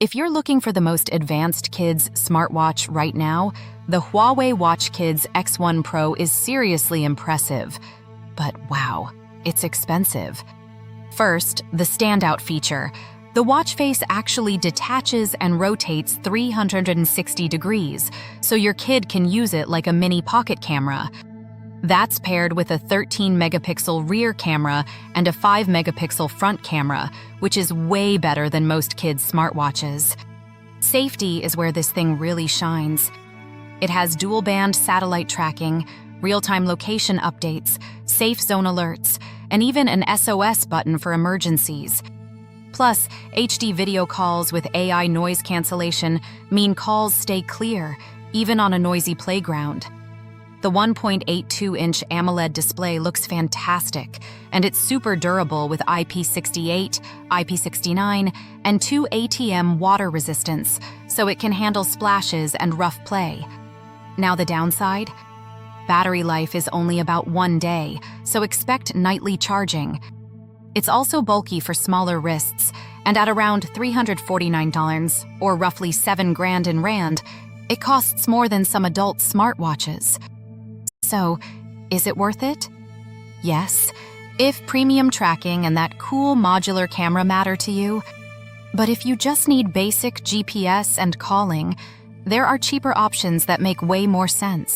If you're looking for the most advanced kids smartwatch right now, the Huawei Watch Kids X1 Pro is seriously impressive. But wow, it's expensive. First, the standout feature. The watch face actually detaches and rotates 360 degrees, so your kid can use it like a mini pocket camera. That's paired with a 13-megapixel rear camera and a 5-megapixel front camera, which is way better than most kids' smartwatches. Safety is where this thing really shines. It has dual-band satellite tracking, real-time location updates, safe zone alerts, and even an SOS button for emergencies. Plus, HD video calls with AI noise cancellation mean calls stay clear, even on a noisy playground. The 1.82-inch AMOLED display looks fantastic, and it's super durable with IP68, IP69, and 2 ATM water resistance, so it can handle splashes and rough play. Now the downside? Battery life is only about 1 day, so expect nightly charging. It's also bulky for smaller wrists, and at around $349, or roughly $7,000 in Rand, it costs more than some adult smartwatches. So, is it worth it? Yes, if premium tracking and that cool modular camera matter to you. But if you just need basic GPS and calling, there are cheaper options that make way more sense.